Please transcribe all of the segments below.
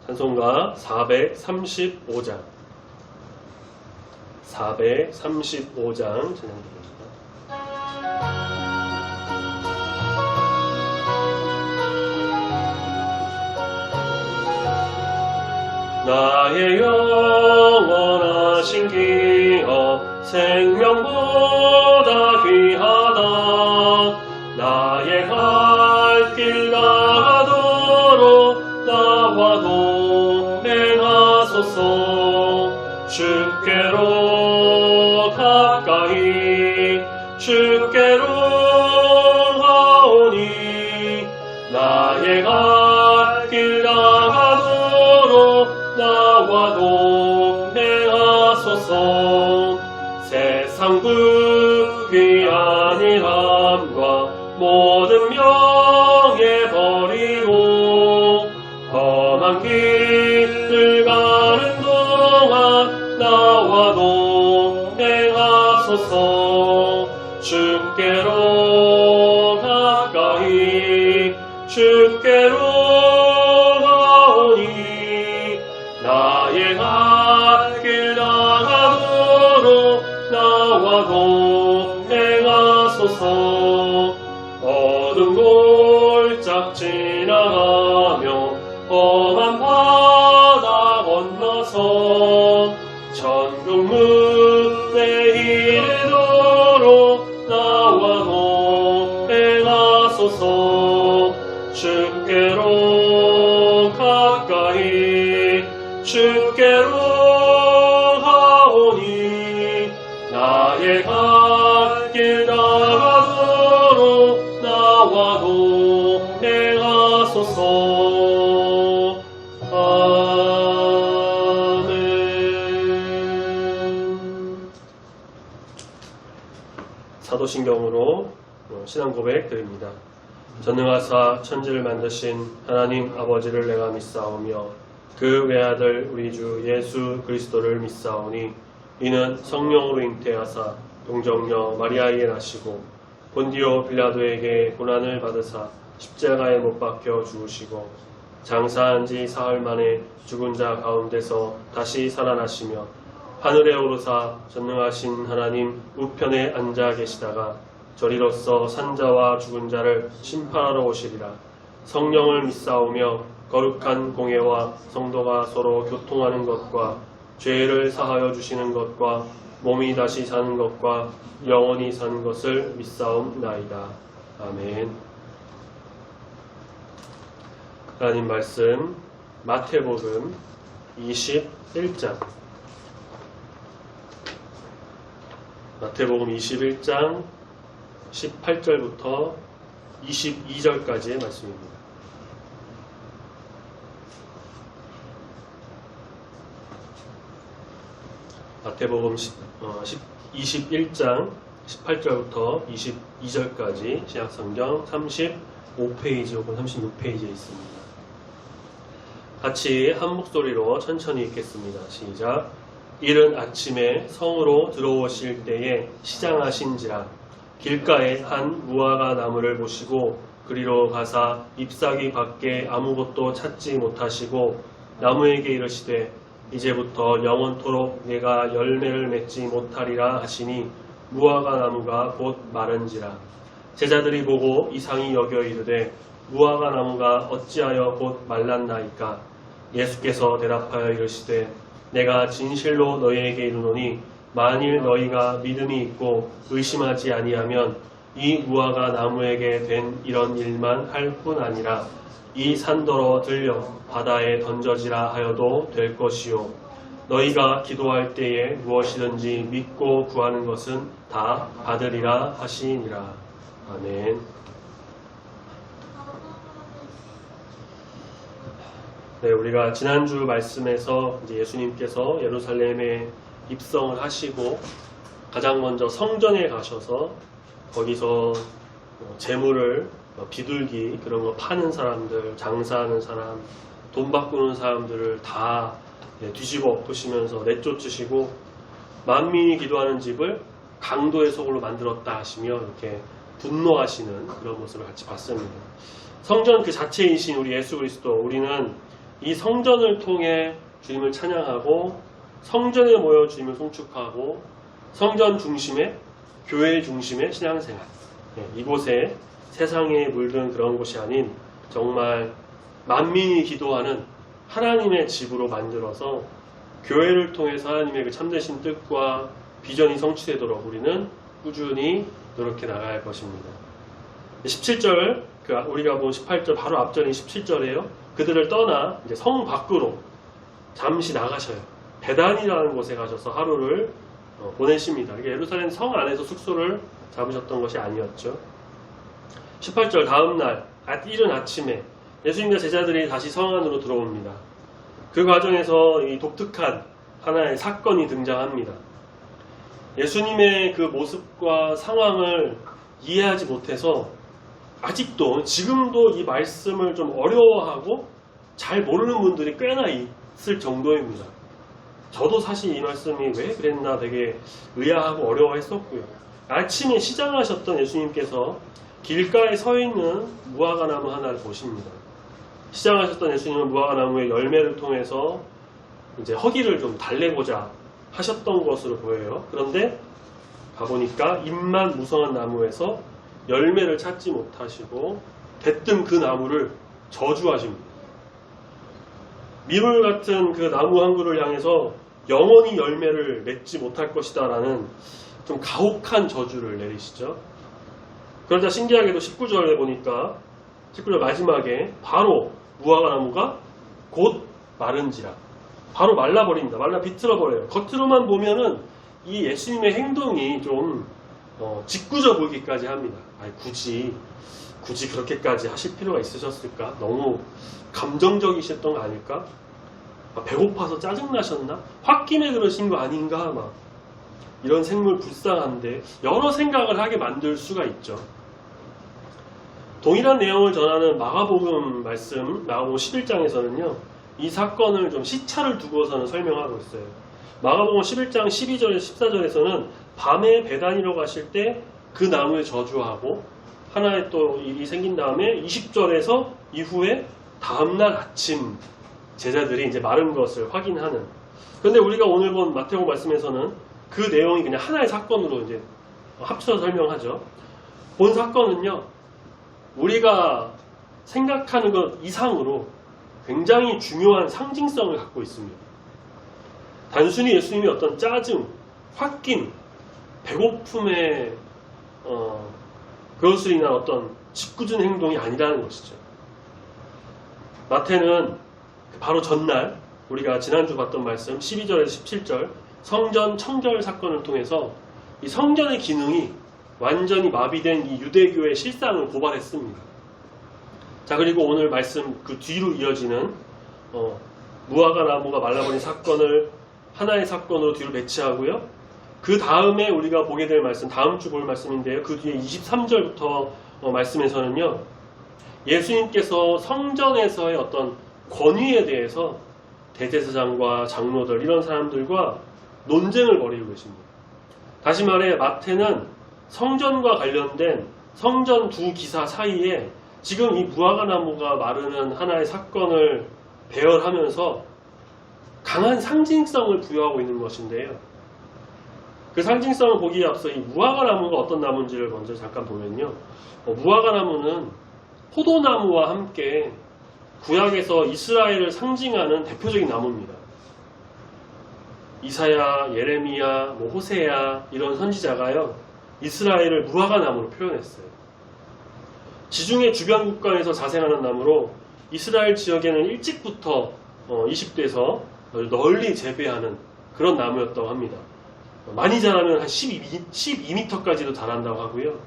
찬송가 435장 435장 진행드립니다. 나의 영원하신 기업 생명보다 귀하다. 나의 갈 길 나가도록 나와 동행하소서. 주께로 가까이 주께로 가오니 나의 갈 길 나가도록 나와 동행하소서. 세상 부귀 아니함과 모든 명예 버리고 험한 길을 가는 동안 나와 동행하소서. 주께로 가까이 주께로 가오니 나의 갈 길 나가도록 나와 동행하소서. 어둠 골짝 지나가며 험한 바다 건너서 천국 문에 이르도록 나와 동행하소서. 주께로 가까이 주께로 가오니 나의 갈 길 나가도록 나와 동행하소서. 아멘. 사도신경으로 신앙 고백 드립니다. 전능하사 천지를 만드신 하나님 아버지를 내가 믿사오며 그 외아들 우리 주 예수 그리스도를 믿사오니 이는 성령으로 잉태하사 동정녀 마리아에게 나시고 본디오 빌라도에게 고난을 받으사 십자가에 못 박혀 죽으시고 장사한 지 사흘 만에 죽은 자 가운데서 다시 살아나시며 하늘에 오르사 전능하신 하나님 우편에 앉아 계시다가 저리로서 산자와 죽은 자를 심판하러 오시리라. 성령을 믿사오며 거룩한 공예와 성도가 서로 교통하는 것과 죄를 사하여 주시는 것과 몸이 다시 사는 것과 영원히 사는 것을 믿사옵나이다. 아멘. 하나님 말씀 마태복음 21장 마태복음 21장 18절부터 22절까지의 말씀입니다. 마태복음 21장 18절부터 22절까지 신약성경 35페이지 혹은 36페이지에 있습니다. 같이 한 목소리로 천천히 읽겠습니다. 시작. 이른 아침에 성으로 들어오실 때에 시장하신지라 길가에 한 무화과 나무를 보시고 그리로 가사 잎사귀 밖에 아무것도 찾지 못하시고 나무에게 이르시되 이제부터 영원토록 내가 열매를 맺지 못하리라 하시니 무화과 나무가 곧 마른지라. 제자들이 보고 이상히 여겨 이르되 무화과 나무가 어찌하여 곧 말랐나이까. 예수께서 대답하여 이르시되 내가 진실로 너희에게 이르노니 만일 너희가 믿음이 있고 의심하지 아니하면 이 무화과 나무에게 된 이런 일만 할 뿐 아니라 이 산더러 들려 바다에 던져지라 하여도 될 것이요. 너희가 기도할 때에 무엇이든지 믿고 구하는 것은 다 받으리라 하시니라. 아멘. 네, 우리가 지난주 말씀에서 이제 예수님께서 예루살렘에 입성을 하시고 가장 먼저 성전에 가셔서 거기서 재물을 비둘기 그런 거 파는 사람들, 장사하는 사람, 돈 바꾸는 사람들을 다 뒤집어 엎으시면서 내쫓으시고 만민이 기도하는 집을 강도의 소굴로 만들었다 하시며 이렇게 분노하시는 그런 모습을 같이 봤습니다. 성전 그 자체이신 우리 예수 그리스도, 우리는 이 성전을 통해 주님을 찬양하고 성전에 모여 주님을 송축하고 성전 중심의 교회 중심의 신앙생활, 이곳에 세상에 물든 그런 곳이 아닌 정말 만민이 기도하는 하나님의 집으로 만들어서 교회를 통해서 하나님의 그 참되신 뜻과 비전이 성취되도록 우리는 꾸준히 노력해 나가야 할 것입니다. 17절, 우리가 본 18절 바로 앞전이 17절이에요. 그들을 떠나 이제 성 밖으로 잠시 나가셔요. 베단이라는 곳에 가셔서 하루를 보내십니다. 이게 예루살렘 성 안에서 숙소를 잡으셨던 것이 아니었죠. 18절 다음날 이른 아침에 예수님과 제자들이 다시 성 안으로 들어옵니다. 그 과정에서 이 독특한 하나의 사건이 등장합니다. 예수님의 그 모습과 상황을 이해하지 못해서 아직도 지금도 이 말씀을 좀 어려워하고 잘 모르는 분들이 꽤나 있을 정도입니다. 저도 사실 이 말씀이 왜 그랬나 되게 의아하고 어려워했었고요. 아침에 시장하셨던 예수님께서 길가에 서 있는 무화과나무 하나를 보십니다. 시장하셨던 예수님은 무화과나무의 열매를 통해서 이제 허기를 좀 달래고자 하셨던 것으로 보여요. 그런데 가보니까 잎만 무성한 나무에서 열매를 찾지 못하시고 대뜸 그 나무를 저주하십니다. 밀물 같은 그 나무 한 그루를 향해서 영원히 열매를 맺지 못할 것이다 라는 좀 가혹한 저주를 내리시죠. 그러자 신기하게도 19절에 보니까 19절 마지막에 바로 무화과나무가 곧 마른지라 바로 말라버립니다. 말라 비틀어버려요. 겉으로만 보면은 이 예수님의 행동이 좀 짓궂어 보이기까지 합니다. 아니, 굳이 그렇게까지 하실 필요가 있으셨을까? 너무 감정적이셨던 거 아닐까? 배고파서 짜증나셨나? 홧김에 그러신 거 아닌가? 막 이런 생물 불쌍한데 여러 생각을 하게 만들 수가 있죠. 동일한 내용을 전하는 마가복음 말씀, 마가복음 11장에서는요. 이 사건을 좀 시차를 두고서는 설명하고 있어요. 마가복음 11장 12절에서 14절에서는 밤에 베단이로 가실 때 그 나무에 저주하고 하나의 또 일이 생긴 다음에 20절에서 이후에 다음날 아침 제자들이 이제 마른 것을 확인하는. 그런데 우리가 오늘 본 마태복음 말씀에서는 그 내용이 그냥 하나의 사건으로 이제 합쳐서 설명하죠. 본 사건은요, 우리가 생각하는 것 이상으로 굉장히 중요한 상징성을 갖고 있습니다. 단순히 예수님이 어떤 짜증, 홧김, 배고픔에 그것으로 인한 어떤 짓궂은 행동이 아니라는 것이죠. 마태는 바로 전날 우리가 지난주 봤던 말씀 12절에서 17절 성전 청결 사건을 통해서 이 성전의 기능이 완전히 마비된 이 유대교의 실상을 고발했습니다. 자, 그리고 오늘 말씀 그 뒤로 이어지는 무화과 나무가 말라버린 사건을 하나의 사건으로 뒤로 배치하고요. 그 다음에 우리가 보게 될 말씀, 다음 주 볼 말씀인데요. 그 뒤에 23절부터 말씀에서는요. 예수님께서 성전에서의 어떤 권위에 대해서 대제사장과 장로들 이런 사람들과 논쟁을 벌이고 계십니다. 다시 말해 마태는 성전과 관련된 성전 두 기사 사이에 지금 이 무화과 나무가 마르는 하나의 사건을 배열하면서 강한 상징성을 부여하고 있는 것인데요. 그 상징성을 보기에 앞서 이 무화과 나무가 어떤 나무인지를 먼저 잠깐 보면요. 무화과 나무는 포도나무와 함께 구약에서 이스라엘을 상징하는 대표적인 나무입니다. 이사야, 예레미야, 호세야 이런 선지자가요. 이스라엘을 무화과 나무로 표현했어요. 지중해 주변 국가에서 자생하는 나무로 이스라엘 지역에는 일찍부터 이식돼서 널리 재배하는 그런 나무였다고 합니다. 많이 자라면 한 12m까지도 자란다고 하고요.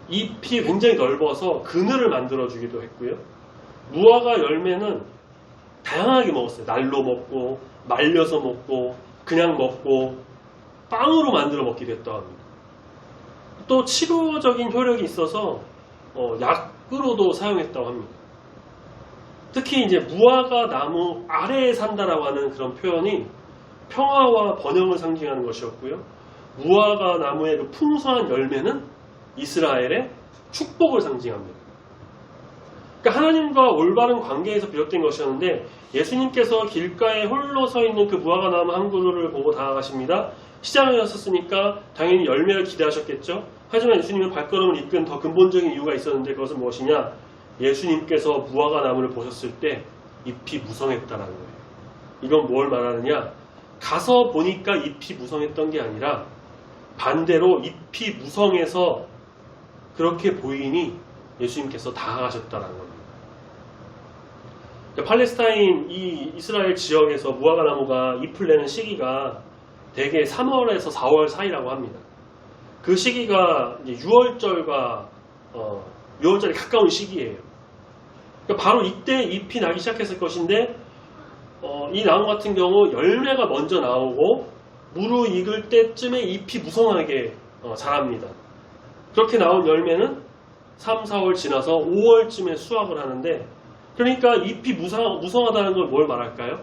잎이 굉장히 넓어서 그늘을 만들어주기도 했고요. 무화과 열매는 다양하게 먹었어요. 날로 먹고 말려서 먹고 그냥 먹고 빵으로 만들어 먹기도 했다고 합니다. 또 치료적인 효력이 있어서 약으로도 사용했다고 합니다. 특히 이제 무화과 나무 아래에 산다라고 하는 그런 표현이 평화와 번영을 상징하는 것이었고요. 무화과 나무의 그 풍성한 열매는 이스라엘의 축복을 상징합니다. 그러니까 하나님과 올바른 관계에서 비롯된 것이었는데 예수님께서 길가에 홀로 서 있는 그 무화과 나무 한 그루를 보고 다가가십니다. 시장이었으니까 당연히 열매를 기대하셨겠죠. 하지만 예수님의 발걸음을 이끈 더 근본적인 이유가 있었는데 그것은 무엇이냐? 예수님께서 무화과 나무를 보셨을 때 잎이 무성했다라는 거예요. 이건 뭘 말하느냐? 가서 보니까 잎이 무성했던 게 아니라 반대로 잎이 무성해서 그렇게 보이니 예수님께서 다가가셨다라는 겁니다. 그러니까 팔레스타인 이 이스라엘 지역에서 무화과 나무가 잎을 내는 시기가 대개 3월에서 4월 사이라고 합니다. 그 시기가 이제 6월절과 6월절에 가까운 시기예요. 그러니까 바로 이때 잎이 나기 시작했을 것인데 이 나무 같은 경우 열매가 먼저 나오고 무르익을 때쯤에 잎이 무성하게 자랍니다. 그렇게 나온 열매는 3, 4월 지나서 5월쯤에 수확을 하는데 그러니까 잎이 무성하다는 걸 뭘 말할까요?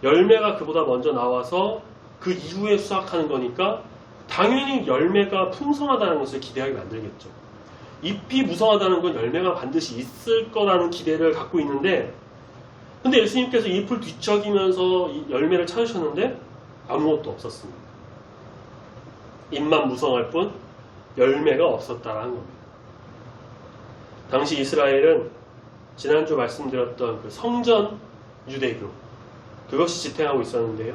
열매가 그보다 먼저 나와서 그 이후에 수확하는 거니까 당연히 열매가 풍성하다는 것을 기대하게 만들겠죠. 잎이 무성하다는 건 열매가 반드시 있을 거라는 기대를 갖고 있는데 근데 예수님께서 잎을 뒤척이면서 이 열매를 찾으셨는데 아무것도 없었습니다. 잎만 무성할 뿐 열매가 없었다라는 겁니다. 당시 이스라엘은 지난주 말씀드렸던 그 성전 유대교 그것이 지탱하고 있었는데요.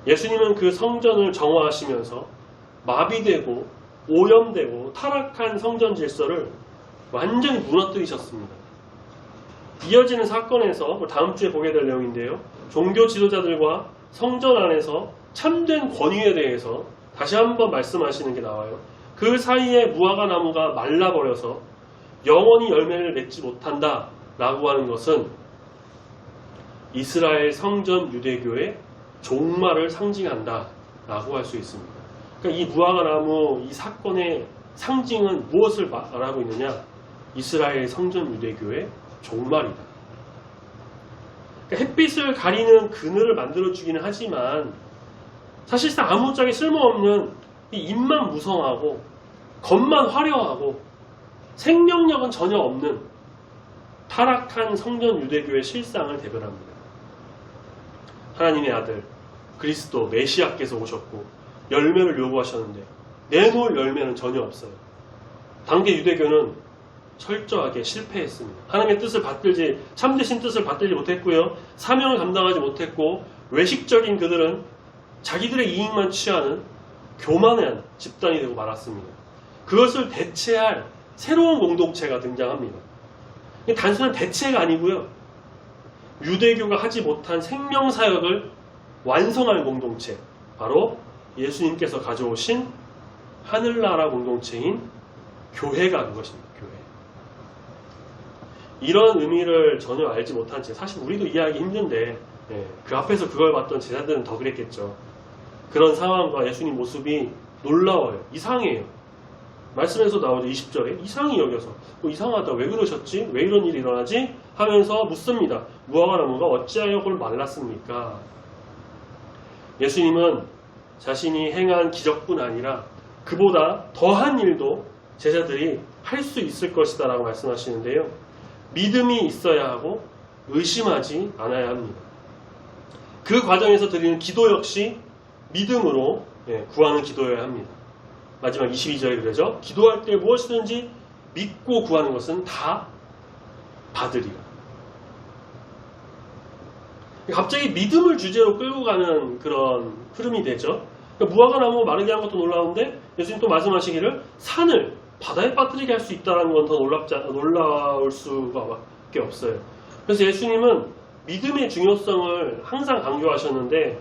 예수님은 그 성전을 정화하시면서 마비되고 오염되고 타락한 성전 질서를 완전히 무너뜨리셨습니다. 이어지는 사건에서 다음 주에 보게 될 내용인데요. 종교 지도자들과 성전 안에서 참된 권위에 대해서 다시 한번 말씀하시는 게 나와요. 그 사이에 무화과 나무가 말라버려서 영원히 열매를 맺지 못한다 라고 하는 것은 이스라엘 성전 유대교의 종말을 상징한다 라고 할 수 있습니다. 그러니까 이 무화과 나무 이 사건의 상징은 무엇을 말하고 있느냐? 이스라엘 성전 유대교의 종말이다. 그러니까 햇빛을 가리는 그늘을 만들어주기는 하지만 사실상 아무짝에 쓸모없는 이 잎만 무성하고 겉만 화려하고 생명력은 전혀 없는 타락한 성전 유대교의 실상을 대변합니다. 하나님의 아들 그리스도 메시아께서 오셨고 열매를 요구하셨는데 내놓을 열매는 전혀 없어요. 당대 유대교는 철저하게 실패했습니다. 하나님의 뜻을 받들지 참되신 뜻을 받들지 못했고요. 사명을 감당하지 못했고 외식적인 그들은 자기들의 이익만 취하는 교만한 집단이 되고 말았습니다. 그것을 대체할 새로운 공동체가 등장합니다. 단순한 대체가 아니고요. 유대교가 하지 못한 생명사역을 완성할 공동체 바로 예수님께서 가져오신 하늘나라 공동체인 교회가 그것입니다. 교회. 이런 의미를 전혀 알지 못한 채 사실 우리도 이해하기 힘든데 그 앞에서 그걸 봤던 제자들은 더 그랬겠죠. 그런 상황과 예수님 모습이 놀라워요. 이상해요. 말씀에서 나오죠. 20절에 이상히 여겨서 이상하다. 왜 그러셨지? 왜 이런 일이 일어나지? 하면서 묻습니다. 무화과 나무가 어찌하여 그걸 말랐습니까? 예수님은 자신이 행한 기적뿐 아니라 그보다 더한 일도 제자들이 할 수 있을 것이다 라고 말씀하시는데요. 믿음이 있어야 하고 의심하지 않아야 합니다. 그 과정에서 드리는 기도 역시 믿음으로 구하는 기도여야 합니다. 마지막 22절에 그러죠. 기도할 때 무엇이든지 믿고 구하는 것은 다 받으리라. 갑자기 믿음을 주제로 끌고 가는 그런 흐름이 되죠. 그러니까 무화과 나무 마르게 한 것도 놀라운데 예수님 또 말씀하시기를 산을 바다에 빠뜨리게 할 수 있다는 건 더 놀라울 수밖에 없어요. 그래서 예수님은 믿음의 중요성을 항상 강조하셨는데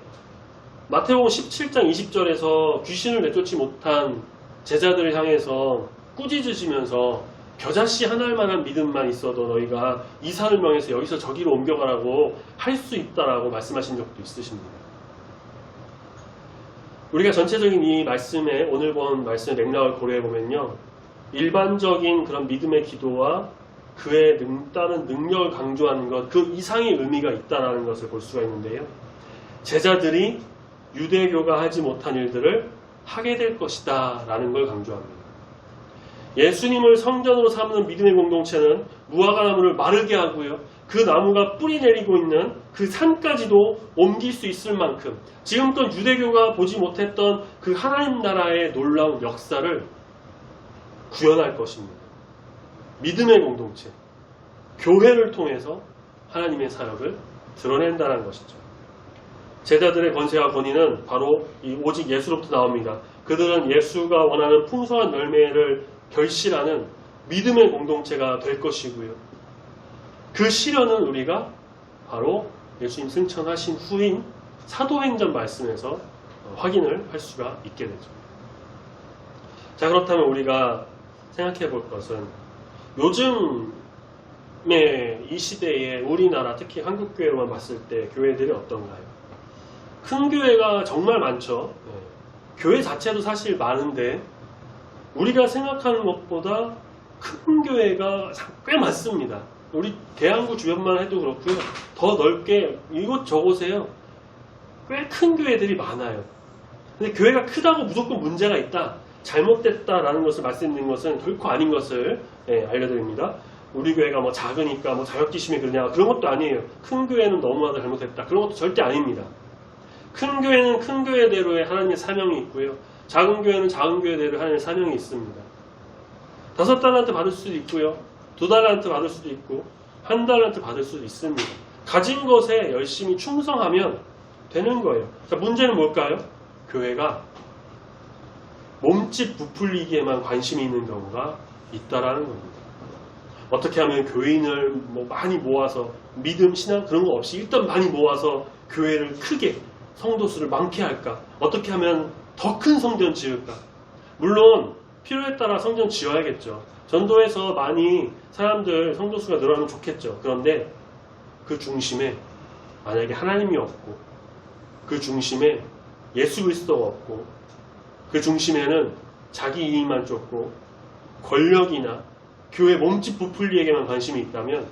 마태복음 17장 20절에서 귀신을 내쫓지 못한 제자들을 향해서 꾸짖으시면서 겨자씨 하나만한 믿음만 있어도 너희가 이 산을 명해서 여기서 저기로 옮겨가라고 할 수 있다라고 말씀하신 적도 있으십니다. 우리가 전체적인 이 말씀에 오늘 본 말씀의 맥락을 고려해보면요. 일반적인 그런 믿음의 기도와 그에 따른 능력을 강조하는 것, 그 이상의 의미가 있다는 것을 볼 수가 있는데요. 제자들이 유대교가 하지 못한 일들을 하게 될 것이다 라는 걸 강조합니다. 예수님을 성전으로 삼는 믿음의 공동체는 무화과 나무를 마르게 하고요. 그 나무가 뿌리 내리고 있는 그 산까지도 옮길 수 있을 만큼 지금껏 유대교가 보지 못했던 그 하나님 나라의 놀라운 역사를 구현할 것입니다. 믿음의 공동체, 교회를 통해서 하나님의 사역을 드러낸다는 것이죠. 제자들의 권세와 권위는 바로 이 오직 예수로부터 나옵니다. 그들은 예수가 원하는 풍성한 열매를 결실하는 믿음의 공동체가 될 것이고요. 그 실현은 우리가 바로 예수님 승천하신 후인 사도행전 말씀에서 확인을 할 수가 있게 되죠. 자, 그렇다면 우리가 생각해 볼 것은 요즘의 이 시대에 우리나라 특히 한국교회로만 봤을 때 교회들이 어떤가요? 큰 교회가 정말 많죠. 교회 자체도 사실 많은데 우리가 생각하는 것보다 큰 교회가 꽤 많습니다. 우리 대한구 주변만 해도 그렇고요. 더 넓게 이곳저곳에요. 꽤 큰 교회들이 많아요. 근데 교회가 크다고 무조건 문제가 있다, 잘못됐다라는 것을 말씀드리는 것은 결코 아닌 것을 알려드립니다. 우리 교회가 뭐 작으니까 뭐 자격지심이 그러냐, 그런 것도 아니에요. 큰 교회는 너무나도 잘못했다, 그런 것도 절대 아닙니다. 큰 교회는 큰 교회대로의 하나님의 사명이 있고요. 작은 교회는 작은 교회대로 하나님의 사명이 있습니다. 5달란트 받을 수도 있고요. 2달란트 받을 수도 있고 1달란트 받을 수도 있습니다. 가진 것에 열심히 충성하면 되는 거예요. 자, 문제는 뭘까요? 교회가 몸집 부풀리기에만 관심이 있는 경우가 있다라는 겁니다. 어떻게 하면 교인을 많이 모아서 믿음, 신앙 그런 거 없이 일단 많이 모아서 교회를 크게, 성도수를 많게 할까? 어떻게 하면 더 큰 성전 지을까? 물론 필요에 따라 성전 지어야겠죠. 전도에서 많이 사람들 성도수가 늘어나면 좋겠죠. 그런데 그 중심에 만약에 하나님이 없고, 그 중심에 예수 그리스도가 없고, 그 중심에는 자기 이익만 쫓고 권력이나 교회 몸집 부풀리에게만 관심이 있다면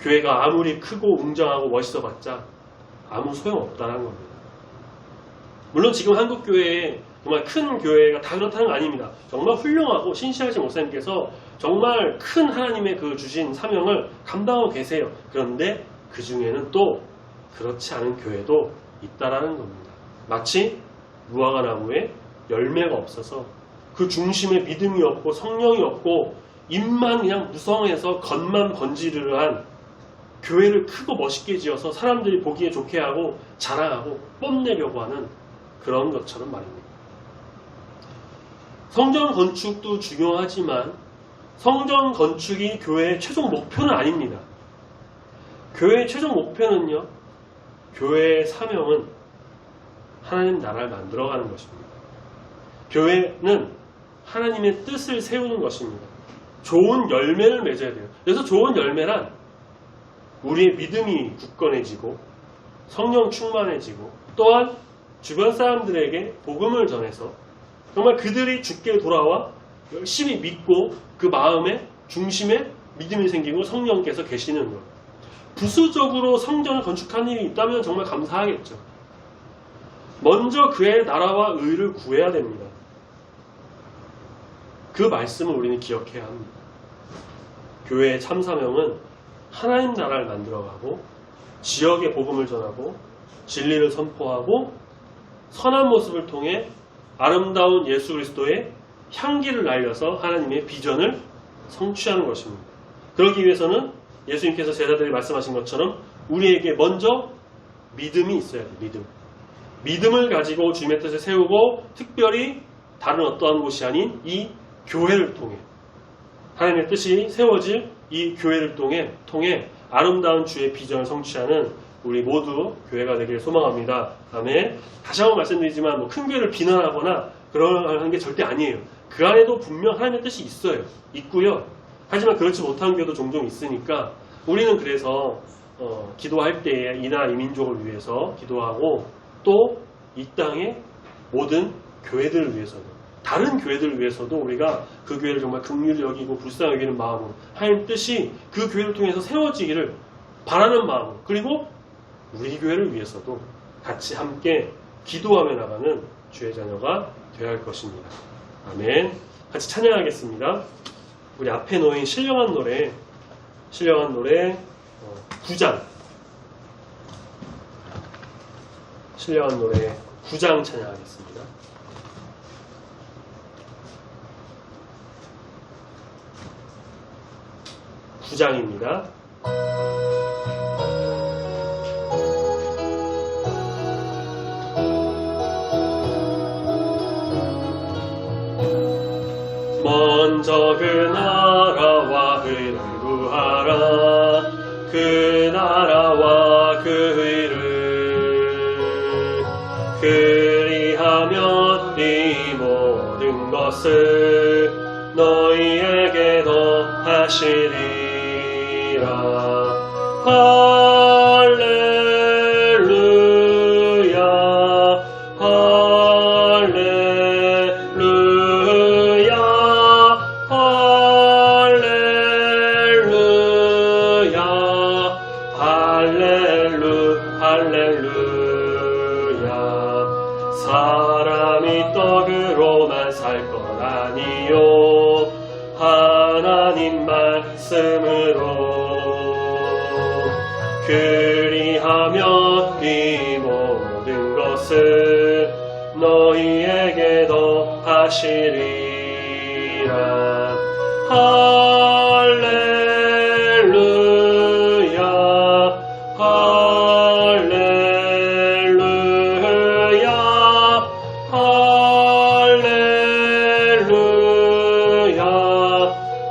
교회가 아무리 크고 웅장하고 멋있어봤자 아무 소용없다는 겁니다. 물론 지금 한국 교회에 정말 큰 교회가 다 그렇다는 거 아닙니다. 정말 훌륭하고 신실하신 목사님께서 정말 큰 하나님의 그 주신 사명을 감당하고 계세요. 그런데 그 중에는 또 그렇지 않은 교회도 있다라는 겁니다. 마치 무화과 나무에 열매가 없어서 그 중심에 믿음이 없고 성령이 없고 입만 그냥 무성해서 겉만 번지르르한 교회를 크고 멋있게 지어서 사람들이 보기에 좋게 하고 자랑하고 뽐내려고 하는 그런 것처럼 말입니다. 성전 건축도 중요하지만 성전 건축이 교회의 최종 목표는 아닙니다. 교회의 최종 목표는요, 교회의 사명은 하나님 나라를 만들어가는 것입니다. 교회는 하나님의 뜻을 세우는 것입니다. 좋은 열매를 맺어야 돼요. 그래서 좋은 열매란 우리의 믿음이 굳건해지고 성령 충만해지고 또한 주변 사람들에게 복음을 전해서 정말 그들이 주께 돌아와 열심히 믿고 그 마음의 중심에 믿음이 생기고 성령께서 계시는 것. 부수적으로 성전을 건축한 일이 있다면 정말 감사하겠죠. 먼저 그의 나라와 의를 구해야 됩니다. 그 말씀을 우리는 기억해야 합니다. 교회의 참사명은 하나님 나라를 만들어가고 지역의 복음을 전하고 진리를 선포하고 선한 모습을 통해 아름다운 예수 그리스도의 향기를 날려서 하나님의 비전을 성취하는 것입니다. 그러기 위해서는 예수님께서 제자들이 말씀하신 것처럼 우리에게 먼저 믿음이 있어야 돼요. 믿음을 가지고 주님의 뜻을 세우고 특별히 다른 어떠한 곳이 아닌 이 교회를 통해 하나님의 뜻이 세워질 이 교회를 통해 아름다운 주의 비전을 성취하는 우리 모두 교회가 되기를 소망합니다. 아멘. 다시 한번 말씀드리지만 큰 교회를 비난하거나 그러는 게 절대 아니에요. 그 안에도 분명 하나님의 뜻이 있고요. 하지만 그렇지 못한 교회도 종종 있으니까 우리는 그래서 기도할 때에 이 나라 이 민족을 위해서 기도하고 또 이 땅의 모든 교회들을 위해서도 다른 교회들을 위해서도 우리가 그 교회를 정말 긍휼히 여기고 불쌍히 여기는 마음으로 하나님 뜻이 그 교회를 통해서 세워지기를 바라는 마음으로 그리고 우리 교회를 위해서도 같이 함께 기도하며 나가는 주의 자녀가 되어야 할 것입니다. 아멘. 같이 찬양하겠습니다. 우리 앞에 놓인 신령한 노래 신령한 노래 9장, 신령한 노래 9장 찬양하겠습니다. 구장입니다. 먼저 그 나라와 의를 구하라. 그 나라와 그 의를 그리하면 이 모든 것을 너희에게 더하시리라. 할렐루야 할렐루야 할렐루야 할렐루야. 사람이 떡으로만 살 것 아니요 하나님 말씀으로 그리하면 이 모든 것을 너희에게 더하시리라. 할렐루야 할렐루야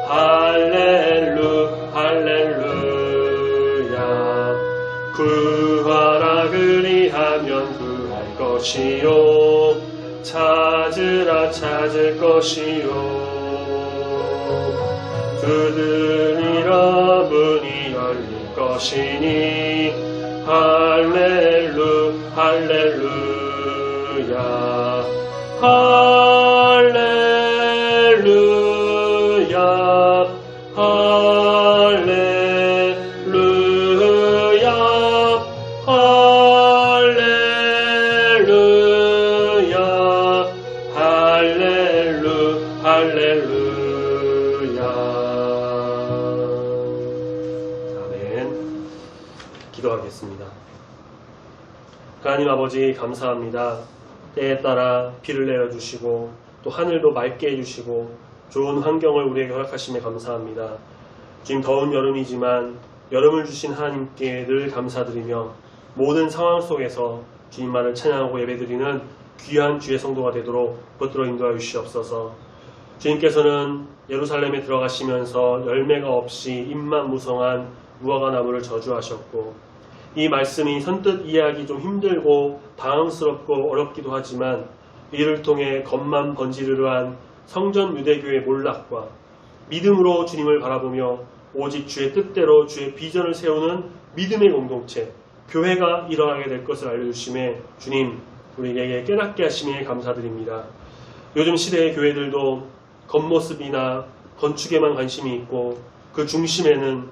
할렐루야 할렐루야. 구하라 그리하면 구할 것이요 찾으라 찾을 것이요 두드리라 문이 열릴 것이니 할렐루야 할렐루야 할렐루야 할렐루야 할렐루야. 아멘. 기도하겠습니다. 하나님 아버지 감사합니다. 때에 따라 비를 내려주시고 또 하늘도 맑게 해주시고 좋은 환경을 우리에게 허락하심에 감사합니다. 지금 더운 여름이지만 여름을 주신 하나님께 늘 감사드리며 모든 상황 속에서 주님만을 찬양하고 예배드리는 귀한 주의 성도가 되도록 붙들어 인도하여 주시옵소서. 주님께서는 예루살렘에 들어가시면서 열매가 없이 잎만 무성한 무화과 나무를 저주하셨고 이 말씀이 선뜻 이해하기 좀 힘들고 당황스럽고 어렵기도 하지만 이를 통해 겉만 번지르르한 성전 유대교의 몰락과 믿음으로 주님을 바라보며 오직 주의 뜻대로 주의 비전을 세우는 믿음의 공동체, 교회가 일어나게 될 것을 알려주심에 주님 우리에게 깨닫게 하심에 감사드립니다. 요즘 시대의 교회들도 겉모습이나 건축에만 관심이 있고 그 중심에는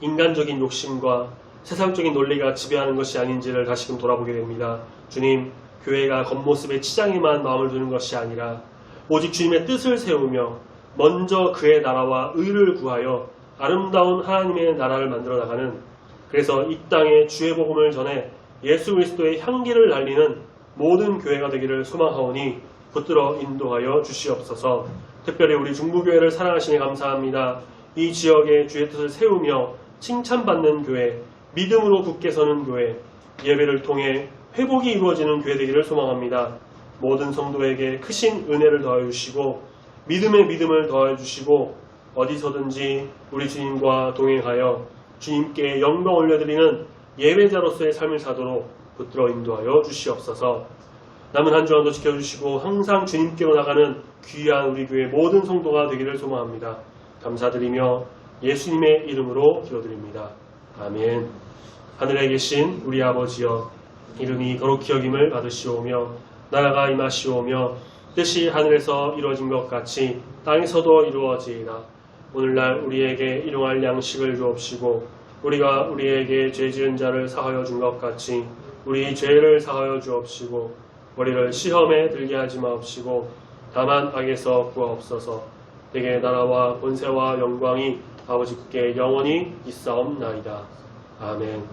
인간적인 욕심과 세상적인 논리가 지배하는 것이 아닌지를 다시금 돌아보게 됩니다. 주님, 교회가 겉모습의 치장에만 마음을 두는 것이 아니라 오직 주님의 뜻을 세우며 먼저 그의 나라와 의를 구하여 아름다운 하나님의 나라를 만들어 나가는, 그래서 이 땅에 주의 복음을 전해 예수 그리스도의 향기를 날리는 모든 교회가 되기를 소망하오니 붙들어 인도하여 주시옵소서. 특별히 우리 중부교회를 사랑하시니 감사합니다. 이 지역에 주의 뜻을 세우며 칭찬받는 교회, 믿음으로 굳게 서는 교회, 예배를 통해 회복이 이루어지는 교회 되기를 소망합니다. 모든 성도에게 크신 은혜를 더하여 주시고 믿음의 믿음을 더하여 주시고 어디서든지 우리 주님과 동행하여 주님께 영광 올려드리는 예배자로서의 삶을 사도록 붙들어 인도하여 주시옵소서. 남은 한 주간도 지켜주시고 항상 주님께로 나가는 귀한 우리 교회 모든 성도가 되기를 소망합니다. 감사드리며 예수님의 이름으로 기도드립니다. 아멘. 하늘에 계신 우리 아버지여, 이름이 거룩히 여김을 받으시오며 나라가 임하시오며 뜻이 하늘에서 이루어진 것 같이 땅에서도 이루어지이다. 오늘날 우리에게 일용할 양식을 주옵시고 우리가 우리에게 죄 지은 자를 사하여 준 것 같이 우리 죄를 사하여 주옵시고 우리를 시험에 들게 하지 마옵시고 다만 악에서 구하옵소서. 내게 나라와 권세와 영광이 아버지께 영원히 있사옵나이다. 아멘.